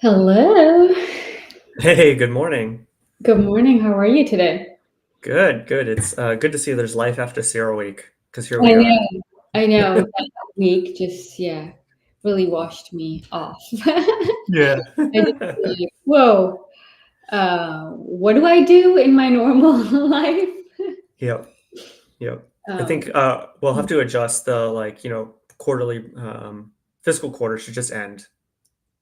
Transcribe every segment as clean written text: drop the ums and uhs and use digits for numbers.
Hello. Hey, good morning. Good morning. How are you today? Good, good. It's good to see there's life after Zero Week because here I we are. know. I know. That week just, yeah, really washed me off. Yeah. I just feel like, whoa, what do I do in my normal life? Yep, yep. I Um, think we'll have to adjust the quarterly fiscal quarter should just end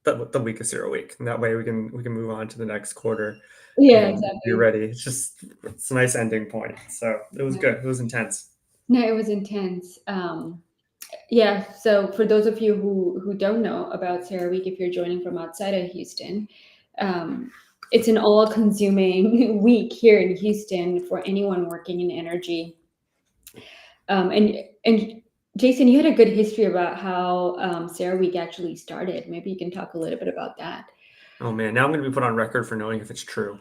the week of Zero Week, and that way we can move on to the next quarter yeah, and be exactly. ready. It's a nice ending point. So it was good. It was intense. No, it was intense. Yeah, so for those of you who don't know about Sarah Week, if you're joining from outside of Houston, um, it's an all-consuming week here in Houston for anyone working in energy. And Jason, you had a good history about how Sarah Week actually started. Maybe you can talk a little bit about that. Oh man, now I'm going to be put on record for knowing if it's true.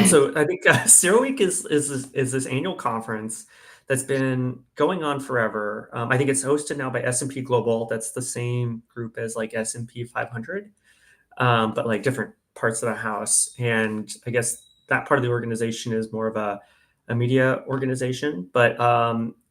So I think Zero Week is this annual conference that's been going on forever. I think it's hosted now by S&P Global. That's the same group as like S&P 500, but like different parts of the house. And I guess that part of the organization is more of a media organization, but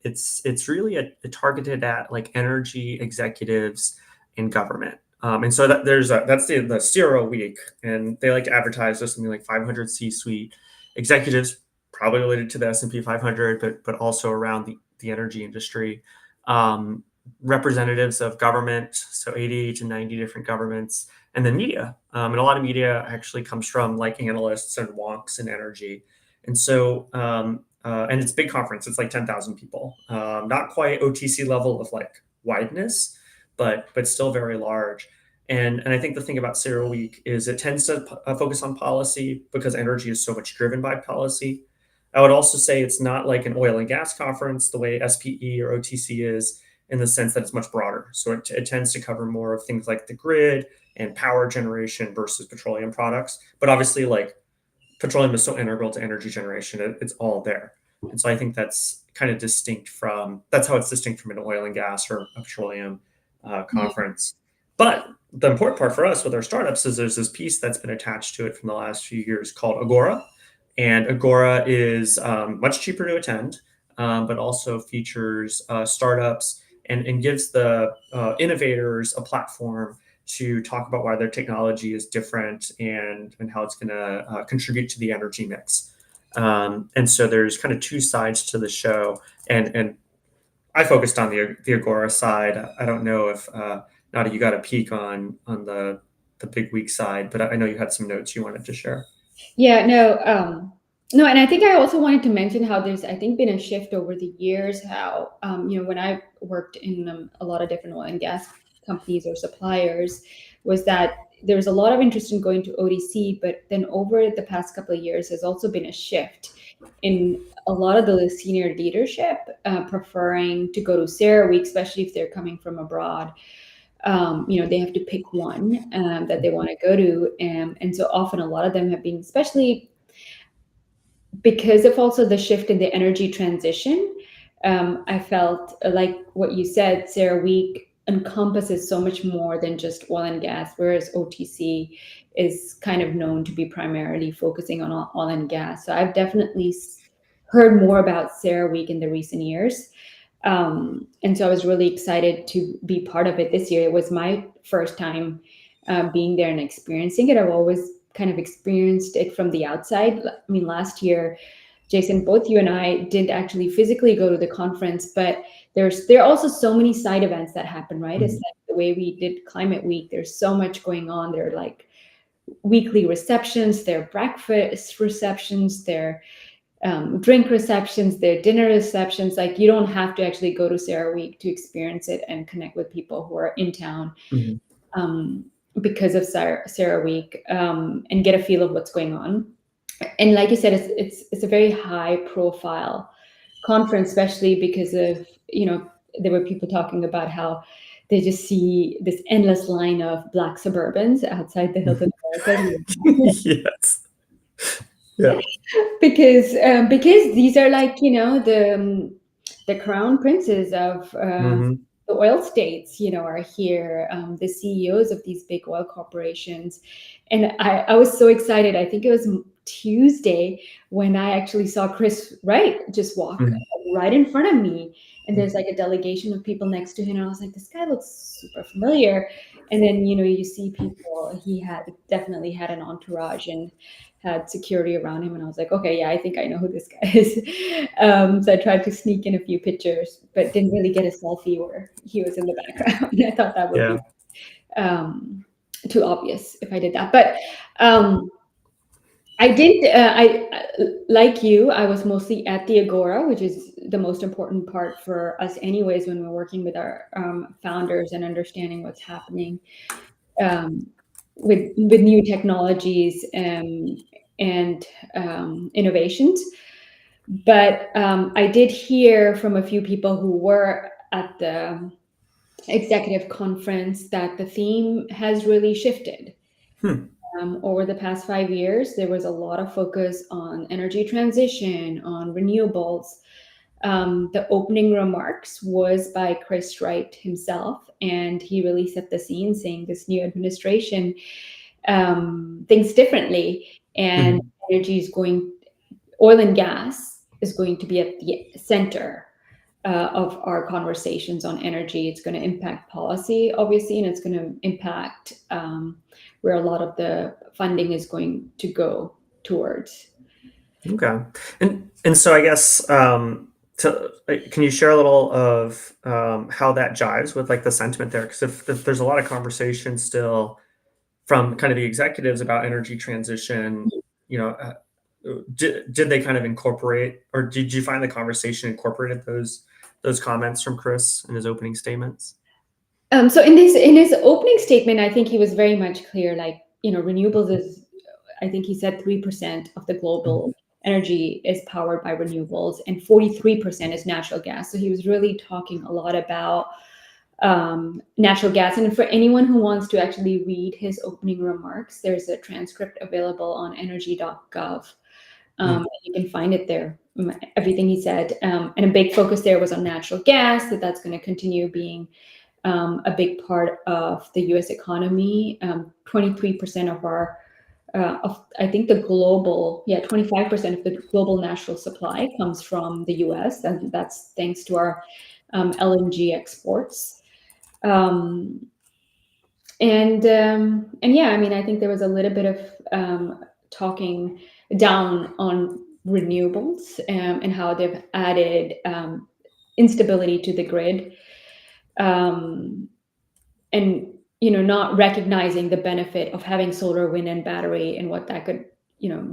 it's really targeted at like energy executives in government. And so that's the Zero Week, and they like to advertise there's something like 500 C-suite executives, probably related to the S&P 500, but also around the energy industry. Um, Representatives of government, so 80 to 90 different governments, and then media. And a lot of media actually comes from like analysts and wonks in energy. And so, and it's a big conference. It's like 10,000 people. Not quite OTC level of like wideness, but still very large. And I think the thing about Zero Week is it tends to focus on policy because energy is so much driven by policy. I would also say it's not like an oil and gas conference the way SPE or OTC is, in the sense that it's much broader. So it tends to cover more of things like the grid and power generation versus petroleum products. But obviously, like petroleum is so integral to energy generation, it's all there. And so I think that's how it's distinct from an oil and gas or a petroleum conference. But the important part for us with our startups is there's this piece that's been attached to it from the last few years called Agora. And Agora is much cheaper to attend, but also features startups and gives the innovators a platform to talk about why their technology is different and how it's going to contribute to the energy mix. And so there's kind of two sides to the show, and I focused on the Agora side. I don't know if Nada, you got a peek on the big week side, but I know you had some notes you wanted to share. Yeah, no, no, and I think I also wanted to mention how there's, I think, been a shift over the years. How, when I worked in a lot of different oil and gas companies or suppliers, was that there was a lot of interest in going to ODC, but then over the past couple of years, there's also been a shift in a lot of the senior leadership preferring to go to Sarah Week, especially if they're coming from abroad. They have to pick one that they want to go to, and so often a lot of them have been, especially because of also the shift in the energy transition. I felt like what you said, Sarah Week encompasses so much more than just oil and gas, whereas OTC is kind of known to be primarily focusing on oil and gas. So I've definitely heard more about Sarah Week in the recent years. And so I was really excited to be part of it this year. It was my first time being there and experiencing it. I've always kind of experienced it from the outside. I mean, last year, Jason, both you and I didn't actually physically go to the conference, but there are also so many side events that happen, right? It's Mhm. like the way we did Climate Week. There's so much going on. There are like weekly receptions, there are breakfast receptions, there drink receptions, there are dinner receptions. Like you don't have to actually go to Sarah Week to experience it and connect with people who are in town Mhm. um, because of Sarah Week and get a feel of what's going on. And like you said, it's a very high profile conference, especially because of there were people talking about how they just see this endless line of black Suburbans outside the Hilton America Yes. Yeah. because these are like the crown princes of Mhm. the the oil states, are here, the CEOs of these big oil corporations. And I was so excited. I think it was Tuesday when I actually saw Chris Wright just walk Mhm. right in front of me. And there's Mhm. like a delegation of people next to him. And I was like, this guy looks super familiar. And then, you see people, he had definitely had an entourage and had security around him. And I was like, okay, yeah, I think I know who this guy is. So I tried to sneak in a few pictures, but didn't really get a selfie where he was in the background. I thought that would Yeah. be um, too obvious if I did that. But um, I did. Like you. I was mostly at the Agora, which is the most important part for us, anyways, when we're working with our founders and understanding what's happening um, with new technologies and innovations. But I did hear from a few people who were at the executive conference that the theme has really shifted. Hmm. Over the past 5 years, there was a lot of focus on energy transition, on renewables. The opening remarks was by Chris Wright himself, and he really set the scene, saying this new administration thinks differently, and Mhm. energy is going, oil and gas is going to be at the center of our conversations on energy. It's going to impact policy, obviously, and it's going to impact where a lot of the funding is going to go towards. Okay. And so I guess can you share a little of how that jives with like the sentiment there? Because if there's a lot of conversation still from kind of the executives about energy transition, you know, did they kind of incorporate, or did you find the conversation incorporated those comments from Chris in his opening statements? So in his opening statement, I think he was very much clear. Like, renewables is, I think he said 3% of the Mhm. global energy is powered by renewables, and 43% is natural gas. So he was really talking a lot about natural gas. And for anyone who wants to actually read his opening remarks, there's a transcript available on energy.gov. Mm. You can find it there, everything he said. And a big focus there was on natural gas, that's going to continue being a big part of the U.S. economy. 23% of I think the global, 25% of the global national supply comes from the U.S. and that's thanks to our LNG exports. Um, and yeah, I mean, I think there was a little bit of talking down on renewables and how they've added instability to the grid. Um, and not recognizing the benefit of having solar, wind, and battery and what that could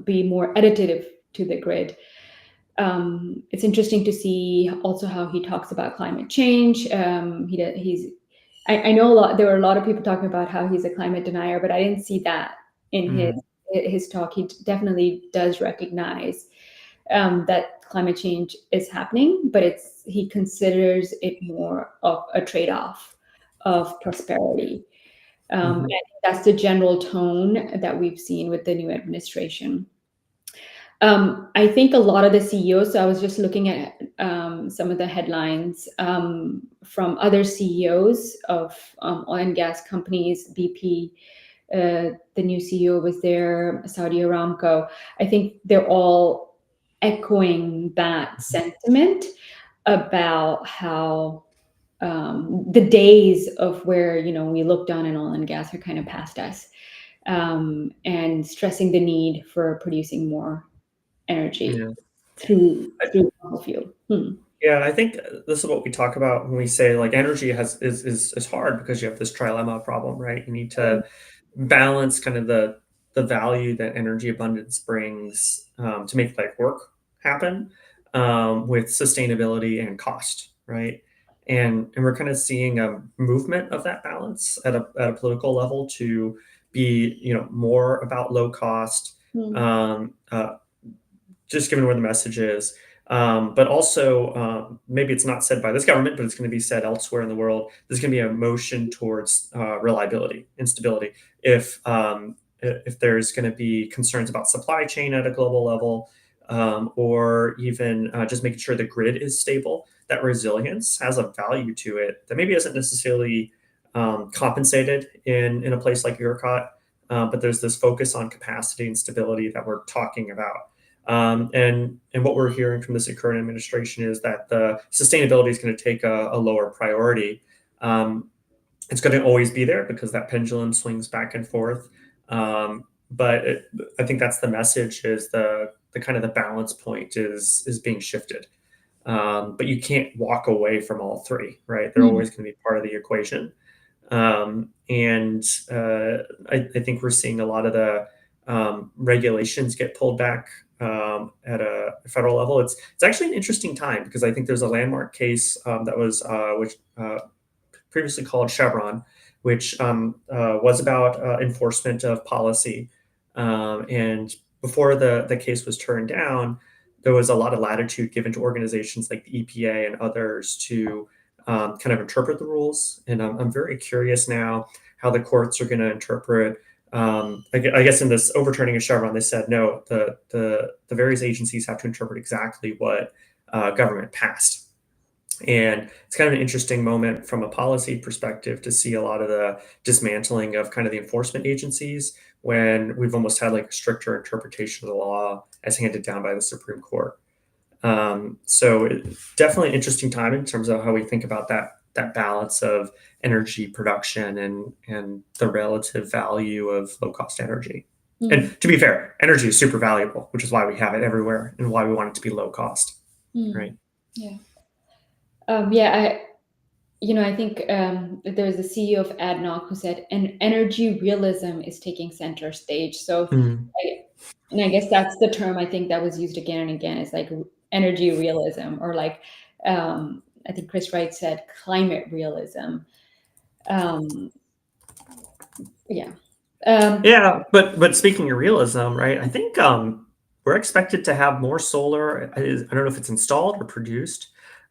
be more additive to the grid. It's interesting to see also how he talks about climate change. I know there were a lot of people talking about how he's a climate denier, but I didn't see that in his Mm. his talk. He definitely does recognize that climate change is happening, but he considers it more of a trade-off of prosperity. And I Mhm. think that's the general tone that we've seen with the new administration. I think a lot of the CEOs, so I was just looking at some of the headlines from other CEOs of oil and gas companies, BP, the new CEO was there, Saudi Aramco. I think they're all echoing that sentiment about how the days of where we look down on oil and gas are kind of past us, and stressing the need for producing more energy Yeah. through fossil fuel. Yeah, I think this is what we talk about when we say like energy is hard because you have this trilemma problem, right? You need to balance kind of the value that energy abundance brings to make like work happen with sustainability and cost, right? And we're kind of seeing a movement of that balance at a political level to be more about low cost, Mm. um, just given where the message is. But also, maybe it's not said by this government, but it's going to be said elsewhere in the world. There's going to be a motion towards reliability and stability. If there's going to be concerns about supply chain at a global level, or even just making sure the grid is stable, that resilience has a value to it that maybe isn't necessarily compensated in a place like ERCOT, but there's this focus on capacity and stability that we're talking about. And what we're hearing from this current administration is that the sustainability is going to take a lower priority. It's going to always be there because that pendulum swings back and forth. But I think that's the message: is the kind of the balance point is being shifted. But you can't walk away from all three, right? They're Mm. always going to be part of the equation. And I think we're seeing a lot of the regulations get pulled back at a federal level. It's actually an interesting time because I think there's a landmark case that was which previously called Chevron, which was about enforcement of policy. And before the case was turned down, there was a lot of latitude given to organizations like the EPA and others to kind of interpret the rules. And I'm very curious now how the courts are going to interpret. I guess in this overturning of Chevron, they said no, the various agencies have to interpret exactly what government passed. And it's kind of an interesting moment from a policy perspective to see a lot of the dismantling of kind of the enforcement agencies when we've almost had like a stricter interpretation of the law as handed down by the Supreme Court. Definitely an interesting time in terms of how we think about that balance of energy production and the relative value of low cost energy. Mm. And to be fair, energy is super valuable, which is why we have it everywhere and why we want it to be low cost, right? Yeah. Yeah, I think there was the CEO of ADNOC who said, "An energy realism is taking center stage." So, Mm. I guess that's the term I think that was used again and again. Is like energy realism, or like I think Chris Wright said climate realism. Um, yeah. Yeah, but speaking of realism, right? I think we're expected to have more solar. I don't know if it's installed or produced,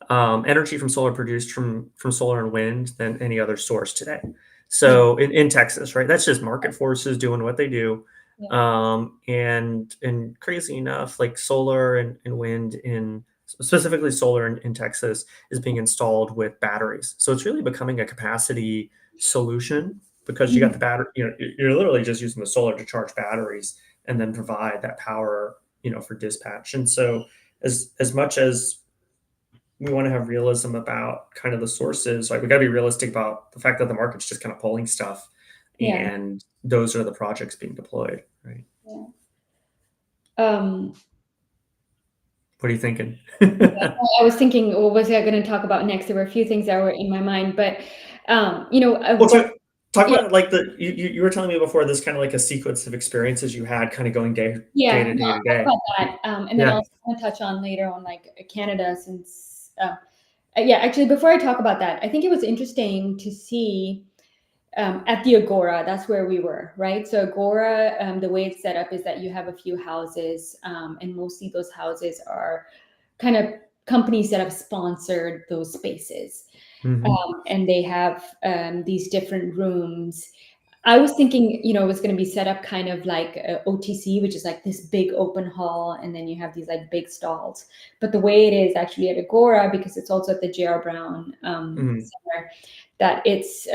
energy from solar produced from solar and wind than any other source today. Yeah. So in Texas, right? That's just market forces doing what they do. Yeah. And crazy enough, like solar and wind in specifically solar in Texas is being installed with batteries. So it's really becoming a capacity solution because you got Mhm. the battery, you're literally just using the solar to charge batteries and then provide that power, for dispatch. And so as much as we want to have realism about kind of the sources, like we got to be realistic about the fact that the market's just kind of pulling stuff Yeah. and those are the projects being deployed, right? Yeah. Um, What are you thinking? I was thinking, what was I going to talk about next? There were a few things that were in my mind, but Well, what, talk yeah, about like you were telling me before this kind of like a sequence of experiences you had kind of going day yeah, to no, day to I'll talk day. about that, and then Yeah. I'll want to touch on later on like Canada, since yeah, actually, before I talk about that, I think it was interesting to see at the Agora. That's where we were, right? So Agora, the way it's set up is that you have a few houses, and mostly those houses are kind of companies that have sponsored those spaces. Hmm. And they have these different rooms. I was thinking, it was going to be set up kind of like OTC, which is like this big open hall, and then you have these like big stalls. But the way it is actually at Agora, because it's also at the J.R. Brown Hmm. Center, that it's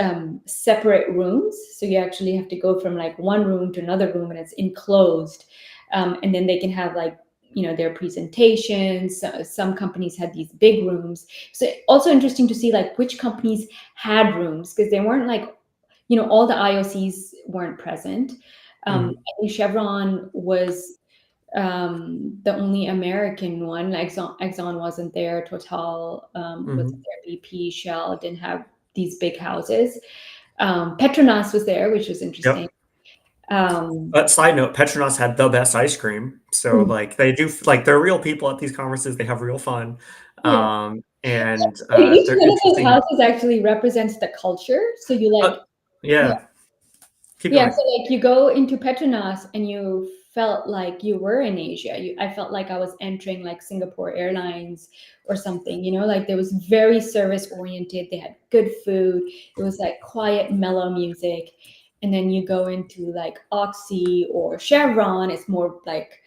separate rooms. So you actually have to go from like one room to another room, and it's enclosed. And then they can have like their presentations. Some companies had these big rooms. So also interesting to see like which companies had rooms, because they weren't like all the IOCs weren't present. Hmm. I think Chevron was the only American one. Exxon wasn't there. Total wasn't Hmm. there. BP, Shell didn't have these big houses. Petronas was there, which was interesting. Yep. Um, But side note, Petronas had the best ice cream. So like they do like they're real people at these conferences. They have real fun. yeah, And each they're one of those interesting. houses actually represents the culture. So you like, yeah, Yeah, keep yeah. going. So like you go into Petronas and you felt like you were in Asia. I felt like I was entering like Singapore Airlines or something. Like there was very service oriented. They had good food. It was like quiet, mellow music. And then you go into like Oxy or Chevron. It's more like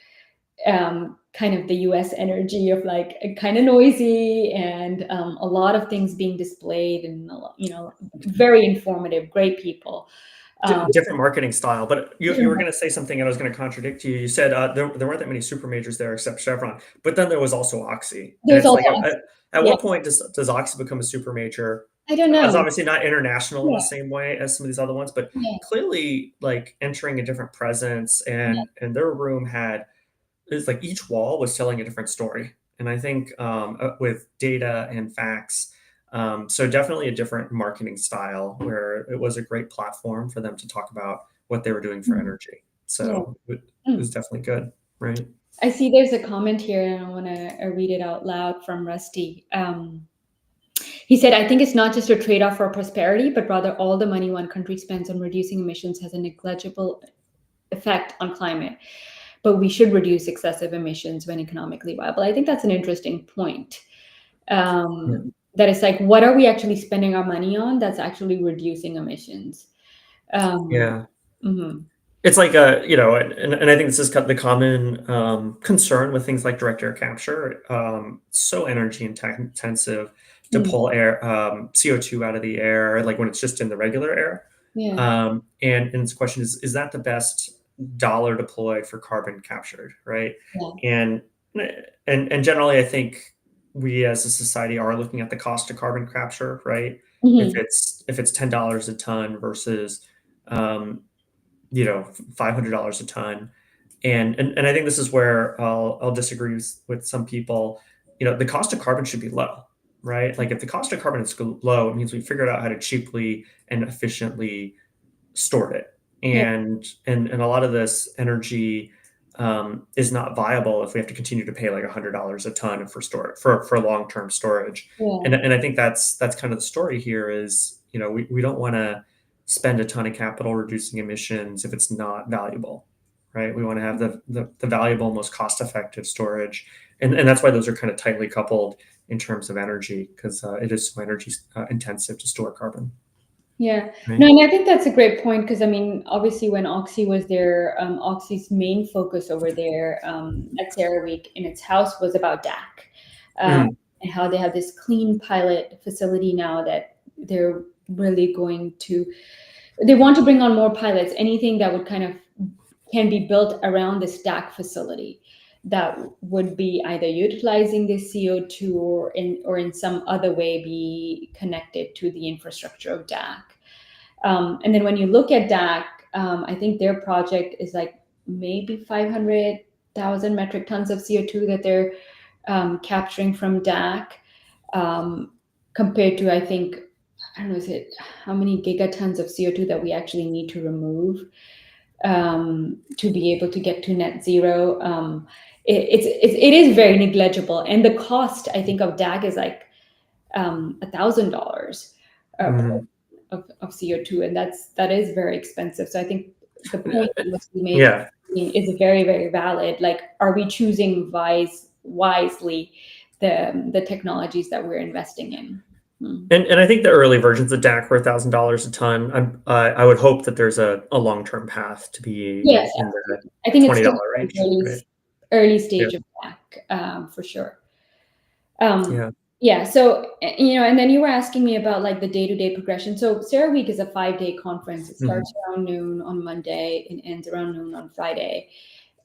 kind of the US energy of like kind of noisy and a lot of things being displayed and, very informative, great people. Different marketing style, but you Different were going to say something, and I was going to contradict you. You said there weren't that many super majors there except Chevron, but then there was also Oxy, and There's it's also, like at yeah, what point does Oxy become a super major? I don't It's know. obviously not international in Yeah, the same way as some of these other ones, but yeah, clearly like entering a different presence, yeah. and their room had it's like each wall was telling a different story. And I think with data and facts, so definitely a different marketing style where it was a great platform for them to talk about what they were doing for Mm, energy. yeah. So it was Mm. definitely good, right? I see there's a comment here, and I want to read it out loud from Rusty. He said, I think it's not just a trade off for prosperity, but rather all the money one country spends on reducing emissions has a negligible effect on climate. But we should reduce excessive emissions when economically viable. I think that's an interesting point. Yeah. That is like, what are we actually spending our money on that's actually reducing emissions? Um, Yeah. mhm. It's like and I think this is the common concern with things like direct air capture. So energy intensive to Mm, pull air CO2 out of the air, like when it's just in the regular air. yeah, And its question is that the best dollar deployed for carbon captured, right? yeah. And and generally, I think we as a society are looking at the cost of carbon capture, right? If Mhm. it's $10 a ton versus um, $500 a ton. And I think this is where I'll disagree with some people. The cost of carbon should be low, right? Like if the cost of carbon is low, it means we figured out how to cheaply and efficiently store it. Yeah, And a lot of this energy is not viable if we have to continue to pay like $100 a ton for long term storage. yeah, And I think that's kind of the story here is we don't want to spend a ton of capital reducing emissions if it's not valuable, right? We want to have the valuable, most cost effective storage, and that's why those are kind of tightly coupled in terms of energy because it is so energy intensive to store carbon, yeah. No, right? and I think that's a great point because I mean, obviously, when Oxy was there, Oxy's main focus over there at CERAWeek in its house was about DAC, um, Mhm. and how they have this clean pilot facility now that they're really going to. They want to bring on more pilots. Anything that would kind of can be built around this DAC facility that would be either utilizing this CO2 or in some other way be connected to the infrastructure of DAC. And then when you look at DAC, I think their project is like maybe 500,000 metric tons of CO2 that they're capturing from DAC, um, compared to, I think, I don't know, is it how many gigatons of CO2 that we actually need to remove to be able to get to net zero. It is very negligible, and the cost I think of DAG is like $1,000 Mhm. of CO2, and that is very expensive. So I think the point that must be made Yeah. is very very valid. Like, are we choosing wisely the technologies that we're investing in? Hmm. And I think the early versions of DAC were $1,000 a ton. I would hope that there's a long term path to be Yes, in the I think it's still $20 range, early right? early Yeah, stage of DAC, for sure. Um, yeah. yeah. So, and then you were asking me about like the day-to-day progression. So CERAWeek is a 5-day conference. It Mhm, starts around noon on Monday and ends around noon on Friday.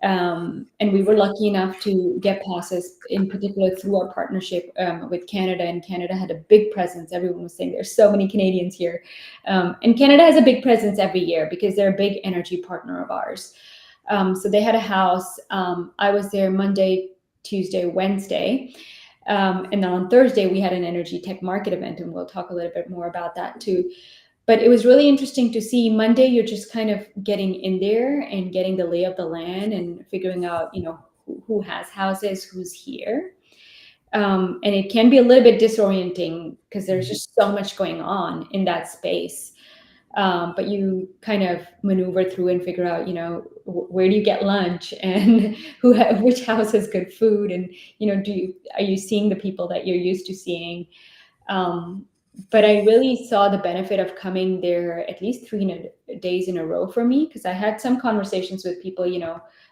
And we were lucky enough to get passes, in particular through our partnership with Canada. And Canada had a big presence. Everyone was saying there's so many Canadians here. And Canada has a big presence every year because they're a big energy partner of ours. So they had a house. I was there Monday, Tuesday, Wednesday. And then on Thursday, we had an energy tech market event, and we'll talk a little bit more about that too. But it was really interesting to see Monday, you're just kind of getting in there and getting the lay of the land and figuring out, who has houses, who's here. And it can be a little bit disorienting because there's mhm. just so much going on in that space. But you kind of maneuver through and figure out, where do you get lunch and which house has good food, and are you seeing the people that you're used to seeing? Um, but I really saw the benefit of coming there at least 3 days in a row for me, because I had some conversations with people,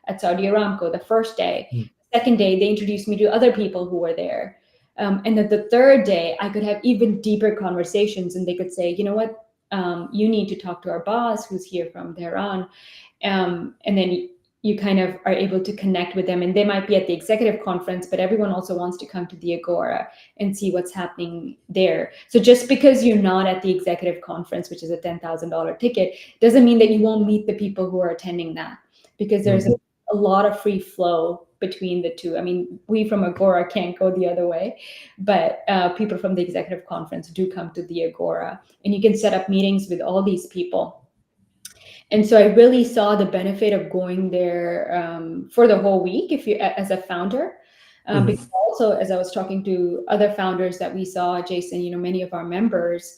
at Saudi Aramco the first day. second day, they introduced me to other people who were there. And then the third day, I could have even deeper conversations, and they could say, you know what, you need to talk to our boss who's here from there on. And then you kind of are able to connect with them, and they might be at the executive conference, but everyone also wants to come to the Agora and see what's happening there. So just because you're not at the executive conference, which is a $10,000 ticket, doesn't mean that you won't meet the people who are attending that, because there's a lot of free flow between the two. I mean, we from Agora can't go the other way, but people from the executive conference do come to the Agora, and you can set up meetings with all these people. And so I really saw the benefit of going there for the whole week if you as a founder. Because also, as I was talking to other founders that we saw, Jason, many of our members,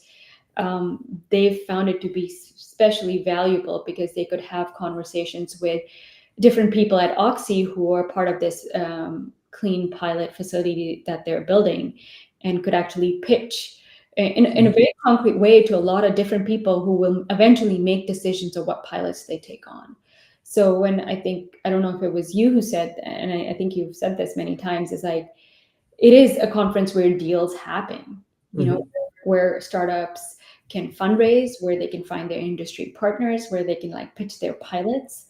they found it to be especially valuable because they could have conversations with different people at Oxy who are part of this clean pilot facility that they're building, and could actually pitch in a very concrete way to a lot of different people who will eventually make decisions of what pilots they take on. So when I don't know if it was you who said, and I think you've said this many times, is like, it is a conference where deals happen, where startups can fundraise, where they can find their industry partners, where they can like pitch their pilots.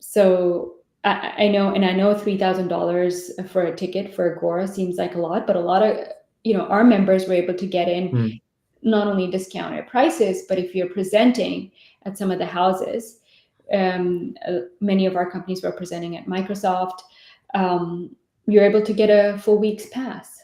So I know $3,000 for a ticket for Agora seems like a lot, but a lot of our members were able to get in not only discounted prices, but if you're presenting at some of the houses, many of our companies were presenting at Microsoft, you're able to get a full week's pass.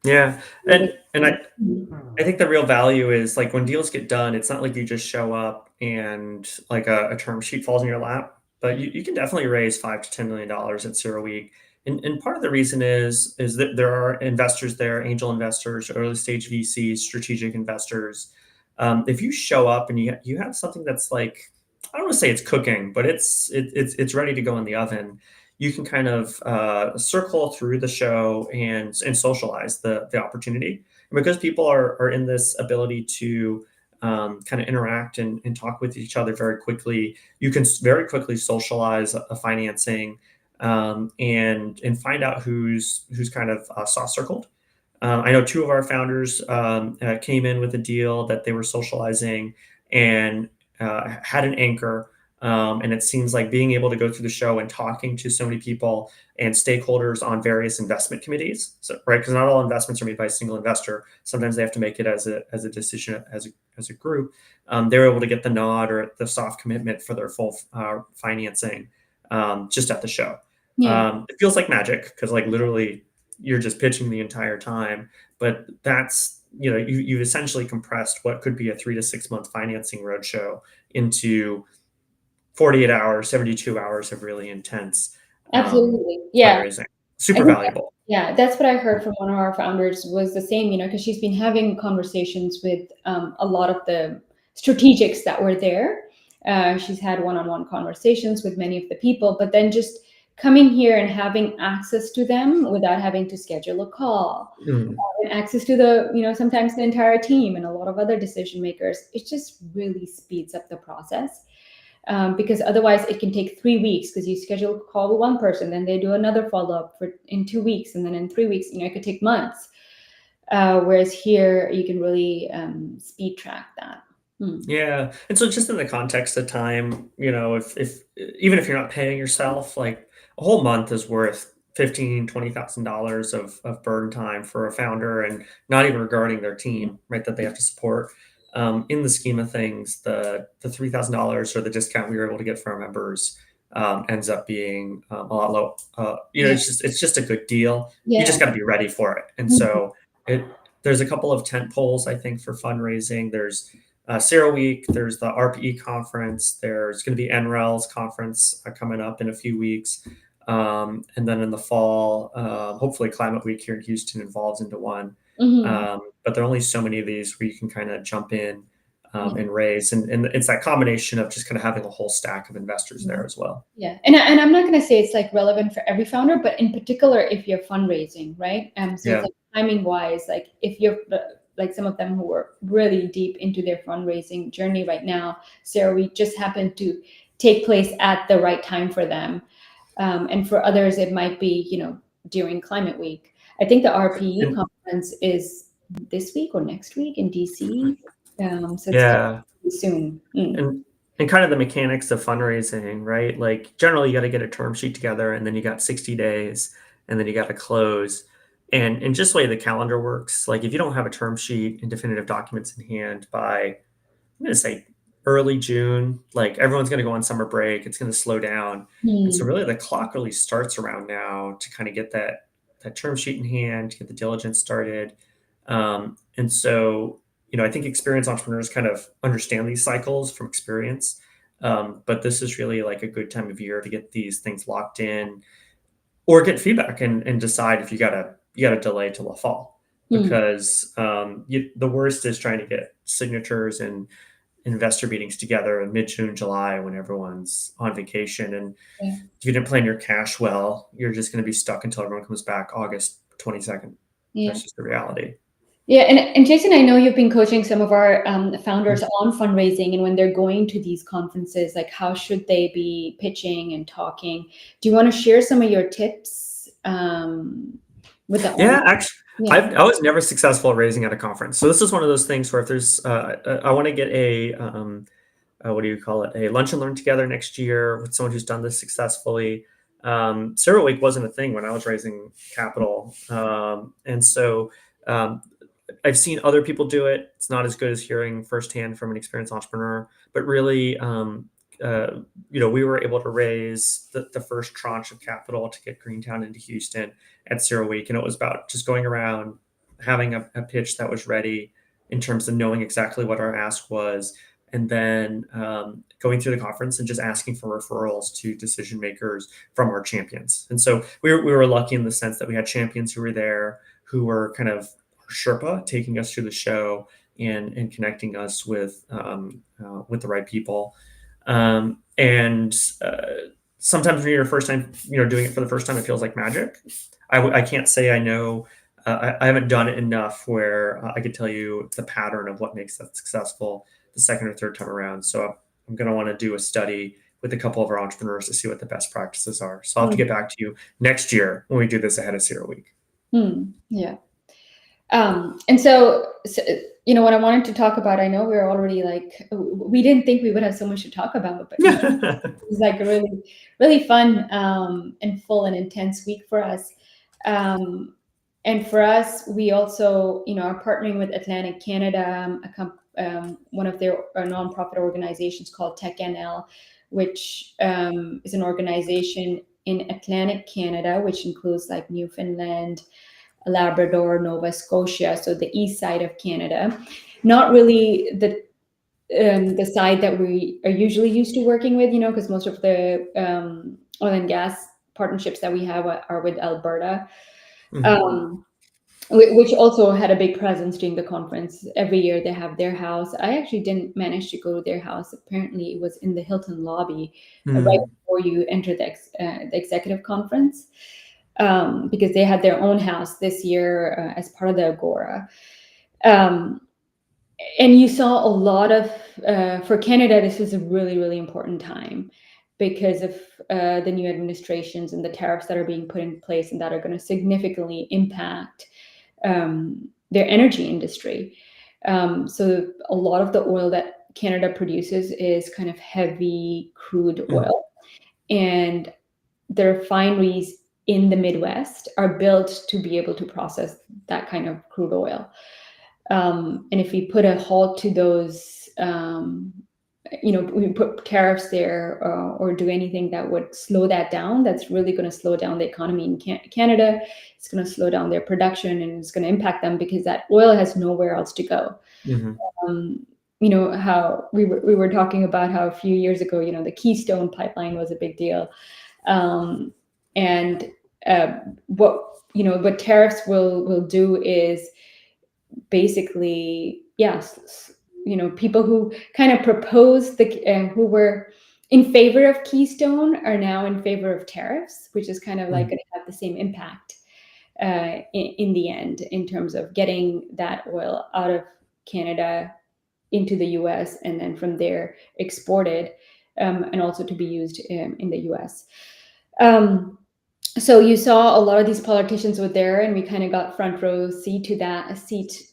Yeah, and I think the real value is like when deals get done, it's not like you just show up and like a term sheet falls in your lap, but you can definitely raise $5 to $10 million at CERAWeek. And part of the reason is that there are investors there, angel investors, early stage VCs, strategic investors. If you show up and you have something that's like, I don't want to say it's cooking, but it's ready to go in the oven, you can kind of circle through the show and socialize the opportunity. And because people are in this ability to kind of interact and talk with each other very quickly, you can very quickly socialize a financing and find out who's kind of soft circled. I know two of our founders came in with a deal that they were socializing and had an anchor. And it seems like being able to go through the show and talking to so many people and stakeholders on various investment committees, so, right? Because not all investments are made by a single investor. Sometimes they have to make it as a decision as a group. They're able to get the nod or the soft commitment for their full financing just at the show. Yeah. It feels like magic because like literally you're just pitching the entire time, but that's you've essentially compressed what could be a 3 to 6 month financing roadshow into 48 hours, 72 hours of really intense Absolutely. Yeah. fundraising. Super valuable. Yeah, that's what I heard from one of our founders was the same, because she's been having conversations with a lot of the strategics that were there. She's had one-on-one conversations with many of the people, but then just coming here and having access to them without having to schedule a call, and access to the, sometimes the entire team and a lot of other decision makers, it just really speeds up the process. Because otherwise it can take 3 weeks because you schedule a call with one person, then they do another follow-up in 2 weeks, and then in 3 weeks, it could take months. Whereas here you can really speed track that. Yeah. And so just in the context of time, if even if you're not paying yourself, like a whole month is worth $15,000 to $20,000 of burn time for a founder, and not even regarding their team, right, that they have to support. In the scheme of things, the $3,000 or the discount we were able to get for our members ends up being a lot low. It's just a good deal. Yeah. You just got to be ready for it. And so there's a couple of tent poles, I think, for fundraising. There's CERAWeek, there's the RPE conference, there's going to be NREL's conference coming up in a few weeks. And then in the fall, hopefully Climate Week here in Houston evolves into one. But there are only so many of these where you can kind of jump in and raise. And it's that combination of just kind of having a whole stack of investors there as well. Yeah. And I'm not going to say it's like relevant for every founder, but in particular, if you're fundraising, right? So it's like timing wise, like if you're like some of them who are really deep into their fundraising journey right now, CERAWeek just happened to take place at the right time for them. And for others, it might be, during Climate Week. I think the RPE And conference is this week or next week in DC. So it's coming yeah, soon. Mm. and and kind of the mechanics of fundraising, right? Like generally, you got to get a term sheet together, and then you got 60 days, and then you got to close. And just the way the calendar works, like if you don't have a term sheet and definitive documents in hand by, I'm going to say early June, like everyone's going to go on summer break. It's going to slow down. And so Mm. really the clock really starts around now to kind of get that term sheet in hand, to get the diligence started. And so, I think experienced entrepreneurs kind of understand these cycles from experience. But this is really like a good time of year to get these things locked in or get feedback and decide if you gotta delay till the fall Mm. because the worst is trying to get signatures and investor meetings together in mid-June, July when everyone's on vacation. And Yeah. if you didn't plan your cash well, you're just going to be stuck until everyone comes back August 22nd. Yeah. That's just the reality. Yeah, and Jason, I know you've been coaching some of our founders Mm. on fundraising, and when they're going to these conferences, like how should they be pitching and talking? Do you want to share some of your tips with the Yeah, audience? actually, Yeah. I was never successful at raising at a conference. So this is one of those things where if there's, I want to get what do you call it? A lunch and learn together next year with someone who's done this successfully. Serial Week wasn't a thing when I was raising capital, and so um, I've seen other people do it. It's not as good as hearing firsthand from an experienced entrepreneur, but really, uh, we were able to raise the first tranche of capital to get Greentown into Houston at Zero Week. And it was about just going around, having a pitch that was ready in terms of knowing exactly what our ask was, and then going through the conference and just asking for referrals to decision makers from our champions. And so we were lucky in the sense that we had champions who were there who were kind of Sherpa taking us through the show and connecting us with the right people. And sometimes when you're first time, doing it for the first time, it feels like magic. I can't say I know. I haven't done it enough where I could tell you the pattern of what makes that successful the second or third time around. So I'm going to want to do a study with a couple of our entrepreneurs to see what the best practices are. So I'll have to get back to you next year when we do this ahead of Zero Week. Yeah. And so, what I wanted to talk about, I know we're already like, we didn't think we would have so much to talk about, but it was like a really, really fun and full and intense week for us. And for us, we also, are partnering with Atlantic Canada, one of their nonprofit organizations called Tech NL, which is an organization in Atlantic Canada, which includes like Newfoundland, Labrador, Nova Scotia, so the east side of Canada. Not really the side that we are usually used to working with, because most of the oil and gas partnerships that we have are with Alberta, Mhm. um, which also had a big presence during the conference. Every year they have their house. I actually didn't manage to go to their house. Apparently, it was in the Hilton lobby right Mm. before you enter the executive conference. Because they had their own house this year as part of the Agora. Um, and you saw a lot of, for Canada, this is a really, really important time because of the new administrations and the tariffs that are being put in place and that are going to significantly impact their energy industry. So a lot of the oil that Canada produces is kind of heavy crude Mm. oil. And the refineries in the Midwest are built to be able to process that kind of crude oil. And if we put a halt to those, we put tariffs there or do anything that would slow that down, that's really going to slow down the economy in Canada. It's going to slow down their production and it's going to impact them because that oil has nowhere else to go. Mhm. How we were talking about how a few years ago, the Keystone pipeline was a big deal. And what tariffs will do is basically, yes, people who kind of proposed who were in favor of Keystone are now in favor of tariffs, which is kind of like Mm. going to have the same impact in the end in terms of getting that oil out of Canada into the US and then from there exported and also to be used in the US. Um, so you saw a lot of these politicians were there, and we kind of got front row seat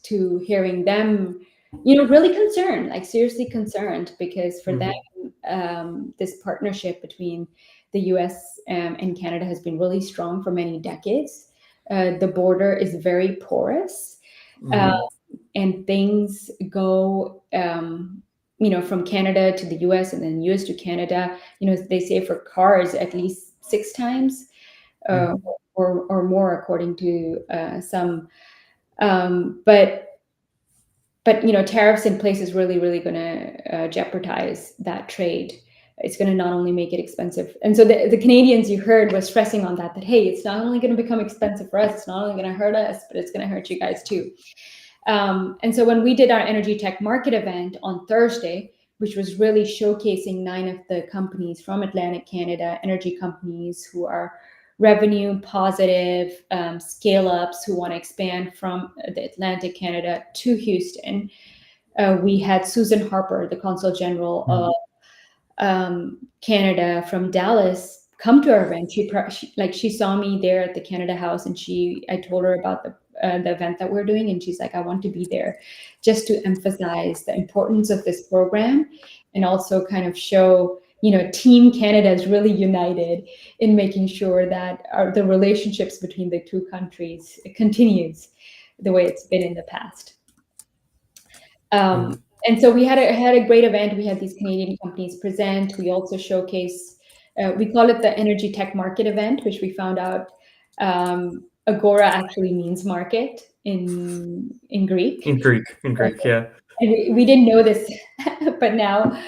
to hearing them, really concerned, like seriously concerned, because for them, Mhm. this partnership between the U.S. And Canada has been really strong for many decades. The border is very porous, uh, Mhm. and things go, from Canada to the U.S. and then U.S. to Canada. They say for cars at least 6 times, uh, Mhm. or more, according to some. But tariffs in place is really, really going to jeopardize that trade. It's going to not only make it expensive, and so the Canadians you heard was stressing on that hey, it's not only going to become expensive for us, it's not only going to hurt us, but it's going to hurt you guys too. And so when we did our energy tech market event on Thursday, which was really showcasing 9 of the companies from Atlantic Canada, energy companies who are revenue positive, scale ups who want to expand from the Atlantic Canada to Houston, we had Susan Harper, the Consul General of Mhm. Canada from Dallas, come to our event. She saw me there at the Canada House, and I told her about the event that we're doing, and she's like, I want to be there, just to emphasize the importance of this program, and also kind of show Team Canada is really united in making sure that the relationships between the two countries continues the way it's been in the past. Mhm. And so we had a great event. We had these Canadian companies present. We also showcase. We call it the Energy Tech Market event, which we found out Agora actually means market in Greek. In Greek, yeah. And we didn't know this, but now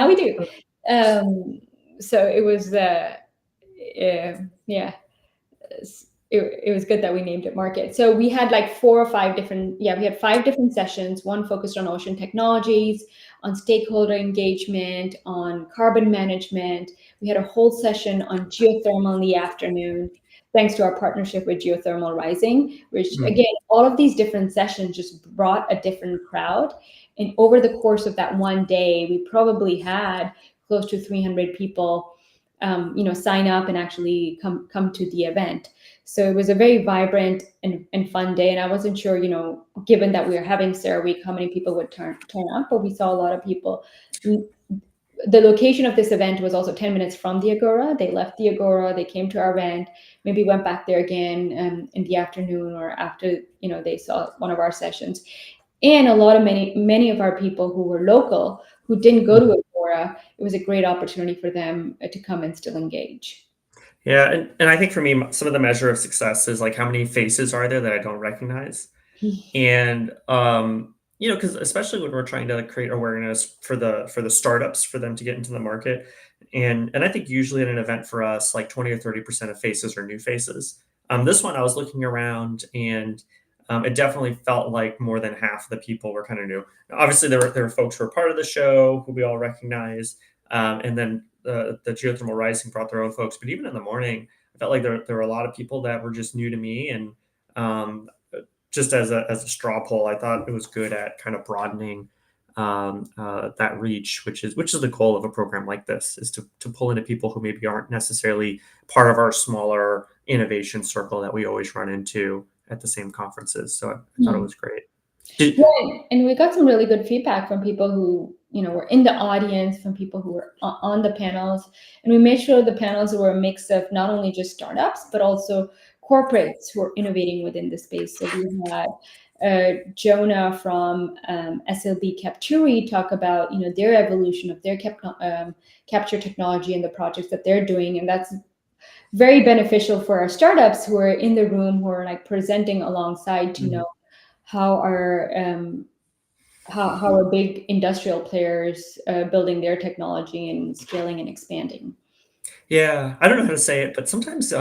we do. So it was yeah, it was good that we named it market. So we had like 4 or 5 different, we had 5 different sessions. One focused on ocean technologies, on stakeholder engagement, on carbon management. We had a whole session on geothermal in the afternoon, thanks to our partnership with Geothermal Rising, which Mhm. again, all of these different sessions just brought a different crowd. And over the course of that one day, we probably had close to 300 people sign up and actually come to the event. So it was a very vibrant and fun day. And I wasn't sure, given that we were having Sarah Week, how many people would turn up, but we saw a lot of people. The location of this event was also 10 minutes from the Agora. They left the Agora, they came to our event, maybe went back there again in the afternoon or after, they saw one of our sessions. And many of our people who were local, who didn't go to Agora, it was a great opportunity for them to come and still engage. Yeah, and I think for me, some of the measure of success is like how many faces are there that I don't recognize, and because especially when we're trying to create awareness for the startups for them to get into the market, and I think usually at an event for us, like 20 or 30% of faces are new faces. This one I was looking around and. It definitely felt like more than half of the people were kind of new. Obviously, there were folks who were part of the show who we all recognize, and then the geothermal rising brought their own folks. But even in the morning, I felt like there were a lot of people that were just new to me. And um, just as a straw poll, I thought it was good at kind of broadening that reach, which is the goal of a program like this, is to pull into people who maybe aren't necessarily part of our smaller innovation circle that we always run into at the same conferences. So I thought it Hmm. was great. Did, Yeah, and we got some really good feedback from people who, were in the audience, from people who were on the panels. And we made sure the panels were a mix of not only just startups, but also corporates who are innovating within the space. So we had Jonah from SLB Capturi talk about, their evolution of their capture technology and the projects that they're doing. And that's very beneficial for our startups who are in the room, who are like presenting alongside, to know Mhm. how our how are big industrial players building their technology and scaling and expanding. Yeah, I don't know how to say it, but sometimes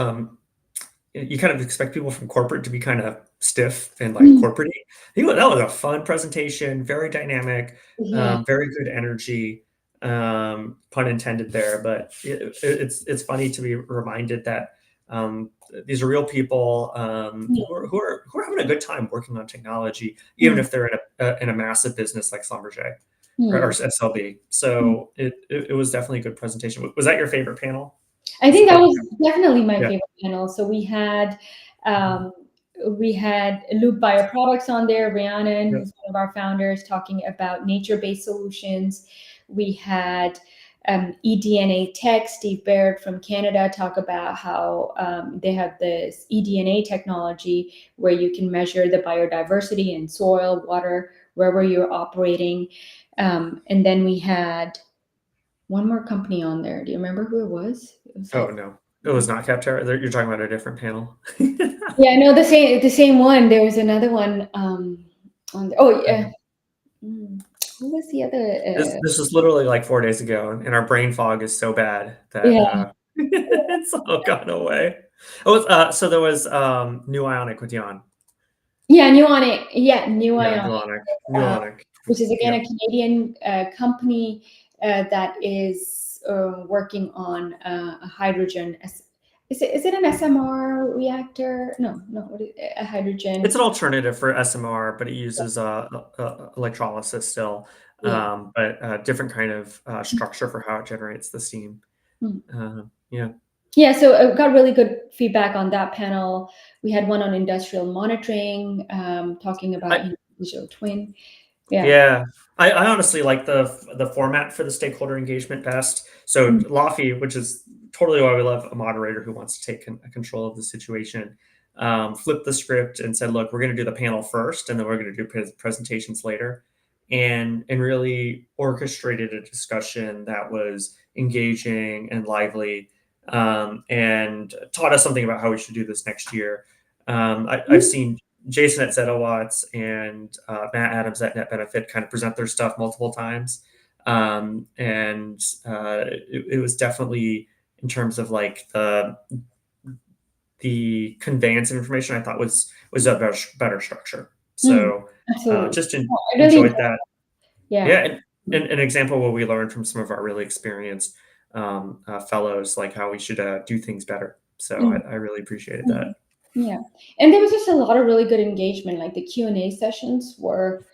you kind of expect people from corporate to be kind of stiff and like Mm. corporate. That was a fun presentation, very dynamic, Yeah. very good energy, pun intended there. But it's funny to be reminded that these are real people who are having a good time working on technology, even Mm. if they're in a massive business like Schlumberger or Mm. SLB. So it was definitely a good presentation. Was that your favorite panel? I think that So was definitely my yeah, favorite panel. So um, we had Loop Bioproducts on there, Rhiannon, yeah. who's one of our founders, talking about nature-based solutions. We had eDNA Tech, Steve Baird from Canada, talk about how they have this eDNA technology where you can measure the biodiversity in soil, water, wherever you're operating. And then we had one more company on there. Do you remember who it was? It was Oh like, no, it was not Capterra. You're talking about a different panel. yeah, no, the same one. There was another one on the, oh yeah. Mm, who was the other This is literally like 4 days ago, and our brain fog is so bad that, yeah. it's all gone away. So there was, New Ionic with Jan. Yeah, New Ionic. Yeah, New Yeah, Ionic, New Ionic. which is again Yep. a Canadian company that is working on a hydrogen. Is it an SMR reactor? No, no, what is, a It's hydrogen. an alternative for SMR, but it uses, electrolysis still, Yeah. but a different kind of, structure for how it generates the steam. Mm. Yeah. Yeah, so got really good feedback on that panel. We had one on industrial monitoring, talking about I digital twin. Yeah. Yeah, I honestly like the format for the stakeholder engagement best. So Mm, Laffy, which is totally why we love a moderator who wants to take control of the situation, flipped the script and said, "Look, we're going to do the panel first, and then we're going to do presentations later," and really orchestrated a discussion that was engaging and lively, and taught us something about how we should do this next year. I've mm, seen Jason at Zetawatts and Matt Adams at Net Benefit kind of present their stuff multiple times. And it was definitely in terms of like the conveyance of information, I thought was a better structure. mm, So absolutely. just Oh, I really enjoyed enjoyed that. yeah. Yeah, and an example where we learned from some of our really experienced fellows, like how we should do things better. So Mm, I really appreciated mm. that. Yeah. And there was just a lot of really good engagement. Like the Q&A sessions where,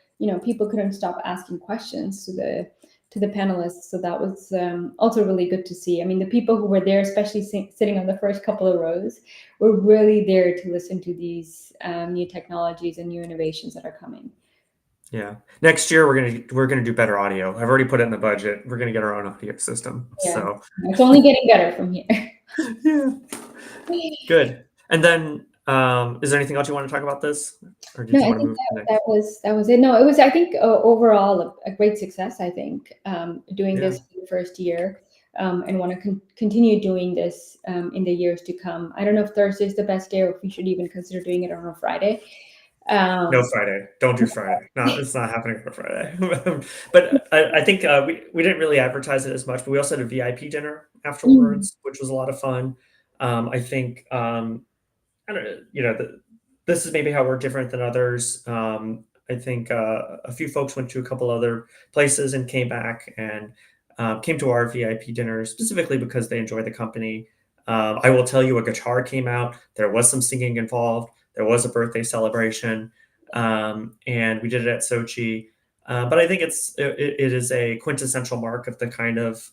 people couldn't stop asking questions to the panelists. So that was also really good to see. I mean, the people who were there, especially sitting on the first couple of rows, were really there to listen to these new technologies and new innovations that are coming. Yeah. Next year we're gonna do better audio. I've already put it in the budget. We're gonna get our own audio system. Yeah. So It's only getting better from here. yeah, good. And then is there anything else you want to talk about this, or No, did you I want to think move to the that next? was it. No, it was, I think, overall a great success. I think doing Yeah. this for the first year, and want to continue doing this in the years to come. I don't know if Thursday is the best day, or if we should even consider doing it on a Friday. No Um, Friday. Don't do Friday. No, it's not happening on Friday. But I think we didn't really advertise it as much, but we also had a VIP dinner mm, afterwards, which was a lot of fun. I think I don't know, this is maybe how we're different than others. I think a few folks went to a couple other places and came back and came to our VIP dinner specifically because they enjoy the company. I will tell you, a guitar came out. There was some singing involved. There was a birthday celebration, and we did it at Sochi. But I think it is a quintessential mark of the kind of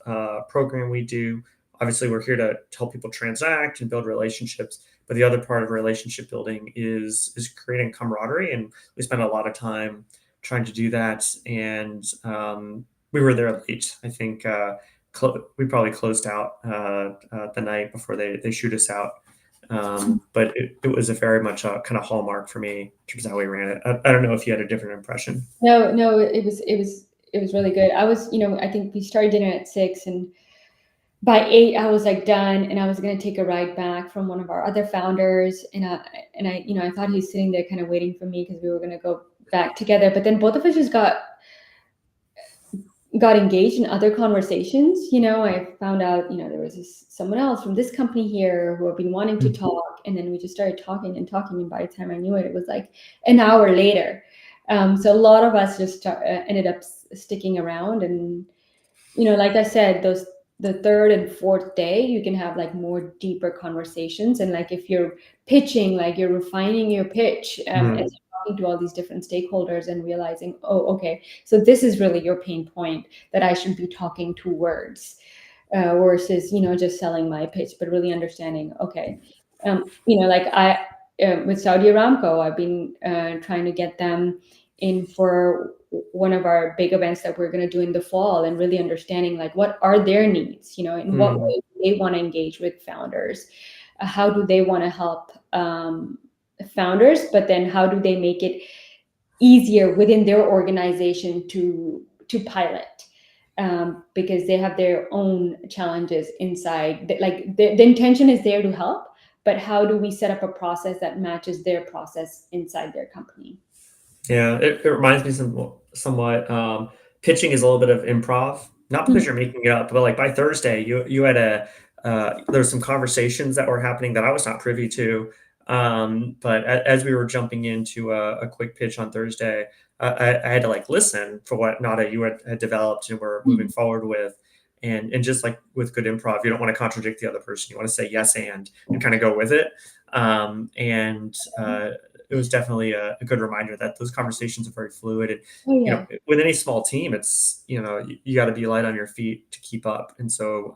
program we do. Obviously, we're here to help people transact and build relationships, but the other part of relationship building is creating camaraderie, and we spend a lot of time trying to do that. And we were there late. I think we probably closed out the night before they shoot us out. But it was a very much a kind of hallmark for me in terms of how we ran it. I don't know if you had a different impression. no, no, it was really good. I think we started dinner at 6, and by 8 I was like done, and I was going to take a ride back from one of our other founders, and I thought he was sitting there kind of waiting for me because we were going to go back together, but then both of us just got engaged in other conversations. I found out, there was someone else from this company here who had been wanting to Mhm. talk, and then we just started talking and talking, and by the time I knew it, it was like an hour later. So a lot of us just ended up sticking around, and like I said, the third and fourth day, you can have like more deeper conversations. And like if you're pitching, like you're refining your pitch as Mm. you're talking to all these different stakeholders and realizing, oh, okay, so this is really your pain point that I should be talking towards. versus just selling my pitch, but really understanding. Okay, like I with Saudi Aramco, I've been trying to get them in for one of our big events that we're going to do in the fall, and really understanding like what are their needs, in what Mm. way do they want to engage with founders, how do they want to help founders, but then how do they make it easier within their organization to pilot, because they have their own challenges inside. Like the intention is there to help, but how do we set up a process that matches their process inside their company? Yeah, it reminds me somewhat. Pitching is a little bit of improv, not Mm, because you're making it up, but like by Thursday, you had there's some conversations that were happening that I was not privy to. But as we were jumping into a quick pitch on Thursday, I had to like listen for what Nada you had developed and were moving mm, forward with. And just like with good improv, you don't want to contradict the other person. You want to say yes and kind of go with it. And it was definitely a good reminder that those conversations are very fluid. And oh yeah. with any small team, it's you got to be light on your feet to keep up. And so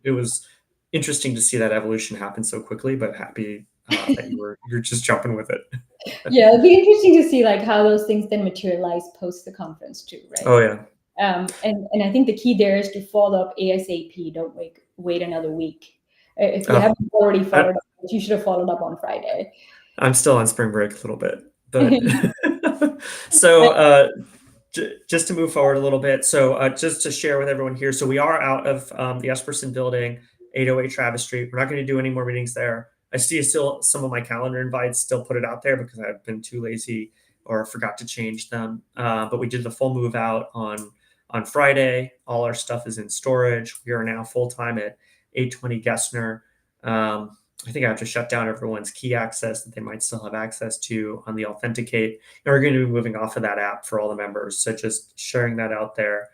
it was interesting to see that evolution happen so quickly. But happy that you're just jumping with it. Yeah, it'll be interesting to see like how those things then materialize post the conference too, right? Oh yeah, And I think the key there is to follow up ASAP. Don't wait another week. If you uh, haven't already I, followed up, you should have followed up on Friday. I'm still on spring break a little bit, but so just to move forward a little bit, so just to share with everyone here, so we are out of the Esperson building, 808 Travis Street. We're not going to do any more meetings there. I see still some of my calendar invites still put it out there because I've been too lazy or forgot to change them. But we did the full move out on Friday. All our stuff is in storage. We are now full time at 820 Gessner. Um, I think I have to shut down everyone's key access that they might still have access to on the Authenticate. And we're going to be moving off of that app for all the members. So just sharing that out there.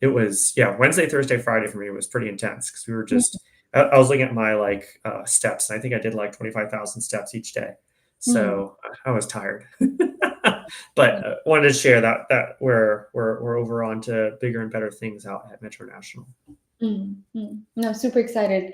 It was, yeah, Wednesday, Thursday, Friday for me was pretty intense because we were just, I was looking at my like steps, and I think I did like 25,000 steps each day. Mm, So I was tired, but wanted to share that we're over on to bigger and better things out at Metro National. No, super excited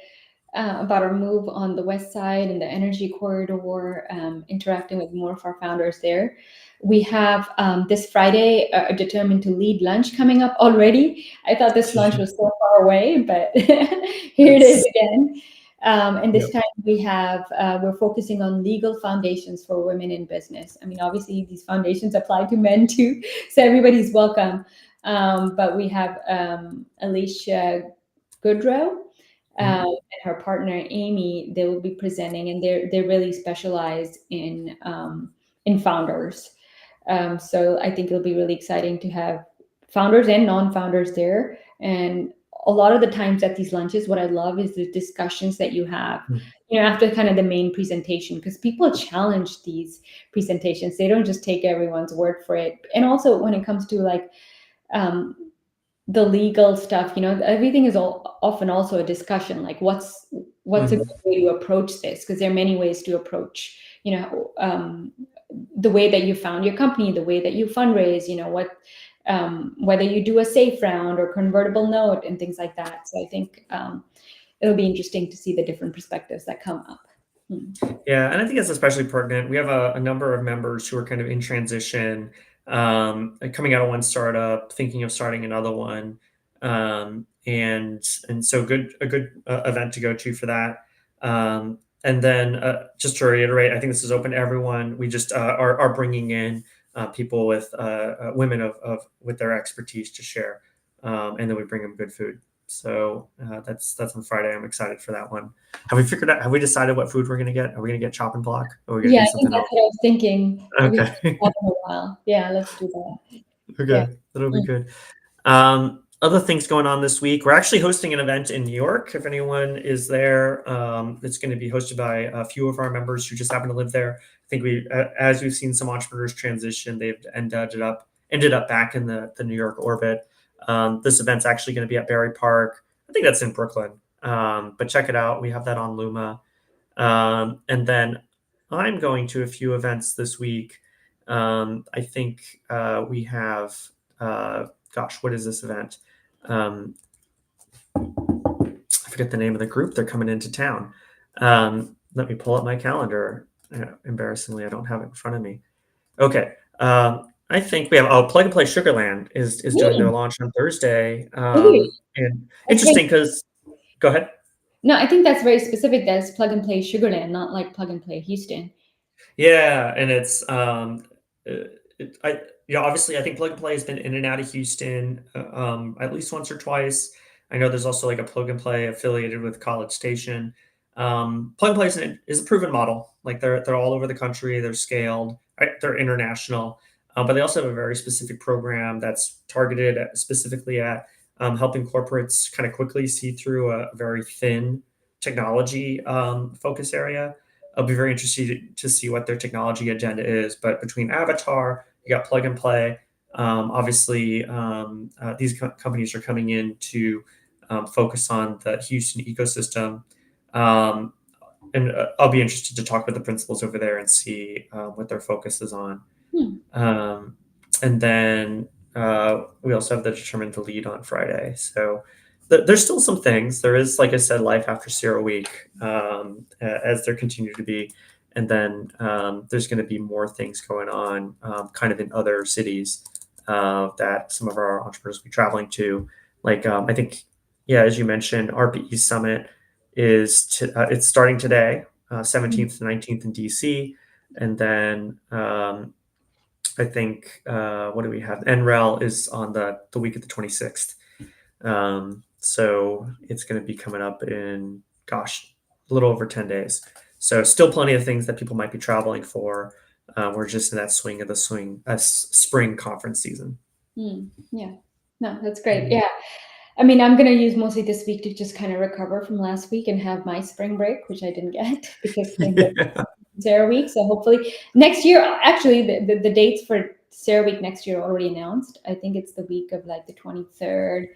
about our move on the west side and the energy corridor, interacting with more of our founders there. We have this Friday determined to lead lunch coming up already. I thought this lunch was so far away, but here it is It's again. And this yep. time we're focusing on legal foundations for women in business. I mean, obviously these foundations apply to men too, so everybody's welcome. But we have Alicia Goodrow Mhm. and her partner Amy. They will be presenting, and they're really specialized in founders. So I think it'll be really exciting to have founders and non-founders there. And a lot of the times at these lunches, what I love is the discussions that you have, after kind of the main presentation, because people challenge these presentations. They don't just take everyone's word for it. And also when it comes to like um, the legal stuff, everything is often also a discussion, like what's a good Mhm. way to approach this, because there are many ways to approach, the way that you found your company, the way that you fundraise, whether you do a safe round or convertible note and things like that. So I think it'll be interesting to see the different perspectives that come up. Hmm. Yeah, and I think it's especially pertinent. We have a number of members who are kind of in transition, coming out of one startup, thinking of starting another one, and so a good event to go to for that. And then just to reiterate, I think this is open to everyone. We just are bringing in people with women of with their expertise to share, and then we bring them good food. So that's on Friday. I'm excited for that one. Have we figured out? Have we decided what food we're gonna get? Are we gonna get chop and block, or are we gonna Yeah, do I think something that's else? what I was thinking. We haven't Okay, had in a while. Yeah, let's do that. Yeah. okay, that'll be Mm. good. Other things going on this week. We're actually hosting an event in New York. If anyone is there, it's going to be hosted by a few of our members who just happen to live there. I think as we've seen some entrepreneurs transition, they've ended up back in the New York orbit. This event's actually going to be at Berry Park. I think that's in Brooklyn. But check it out. We have that on Luma. And then I'm going to a few events this week. I think we have, gosh, what is this event? Um, forget the name of the group. They're coming into town. Let me pull up my calendar. Embarrassingly, I don't have it in front of me. Okay. I think we have Plug and Play Sugarland is doing their Hmm. launch on Thursday. Ooh, And that's very interesting because go ahead. no, I think that's very specific. That's Plug and Play Sugarland, not like Plug and Play Houston. Yeah, and it's I obviously I think Plug and Play has been in and out of Houston at least once or twice. I know there's also like a Plug and Play affiliated with College Station. Plug and Play is a proven model. Like they're all over the country. They're scaled. Right? They're international, but they also have a very specific program that's targeted specifically at helping corporates kind of quickly see through a very thin technology focus area. I'll be very interested to see what their technology agenda is. But between Avatar, you got Plug and Play. Obviously, these companies are coming in to focus on the Houston ecosystem. Um, and I'll be interested to talk with the principals over there and see what their focus is on. Hmm. Um, and then we also have to determine the lead on Friday. So there's still some things. There is, like I said, life after Zero Week, as there continue to be. And then there's going to be more things going on kind of in other cities that some of our entrepreneurs will be traveling to. Like, I think, yeah, as you mentioned, RPE Summit it's starting today, 17th to 19th in DC. And then I think what do we have? NREL is on the week of the 26th. So it's going to be coming up in, gosh, a little over 10 days. So still plenty of things that people might be traveling for. We're just in that swing of the spring conference season. Yeah. No, that's great. Mhm. Yeah. I mean, I'm gonna use mostly this week to just kind of recover from last week and have my spring break, which I didn't get because things like Yeah. Sarah Week. So hopefully next year, actually, the dates for Sarah Week next year are already announced. I think it's the week of like the 23rd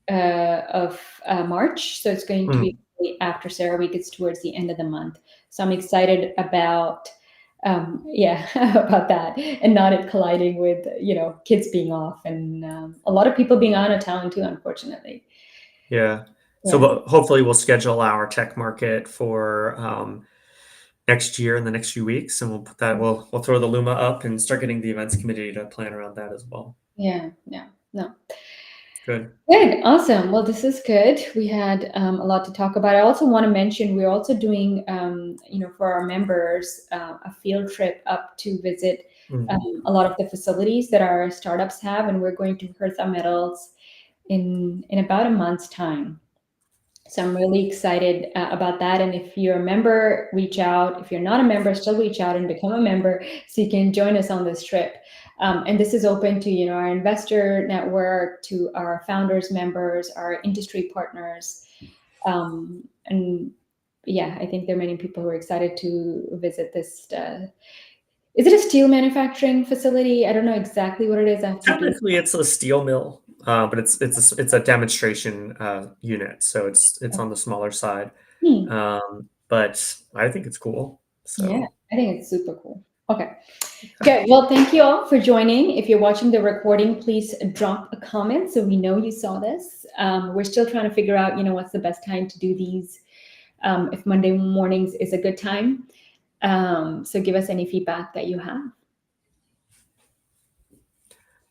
of March. So it's going to Mm, be after Sarah Week. It's towards the end of the month. So I'm excited about, yeah, about that, and not it colliding with kids being off and a lot of people being out of town too, unfortunately. yeah. So Yeah, hopefully we'll schedule our tech market for next year in the next few weeks, and we'll put that we'll throw the Luma up and start getting the events committee to plan around that as well. yeah, yeah. No. Good. Good, awesome. Well, this is good. We had a lot to talk about. I also want to mention we're also doing, for our members, a field trip up to visit Mm, a lot of the facilities that our startups have, and we're going to Hertha Metals in about a month's time. So I'm really excited about that. And if you're a member, reach out. If you're not a member, still reach out and become a member so you can join us on this trip. And this is open to our investor network, to our founders members, our industry partners, and yeah, I think there are many people who are excited to visit this. Is it a steel manufacturing facility? I don't know exactly what it is. I have to do. Technically, it's a steel mill, but it's a demonstration unit, so it's on the smaller side. Hmm. But I think it's cool. Yeah, So I think it's super cool. Okay. yeah, Good. Well, thank you all for joining. If you're watching the recording, please drop a comment so we know you saw this. We're still trying to figure out, what's the best time to do these. If Monday mornings is a good time. So give us any feedback that you have.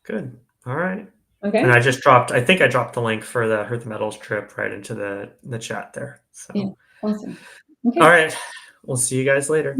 good. All right. And Okay. I think I dropped the link for the Earth Metals trip right into the chat there. Yeah. So Awesome. all Okay. right, we'll see you guys later.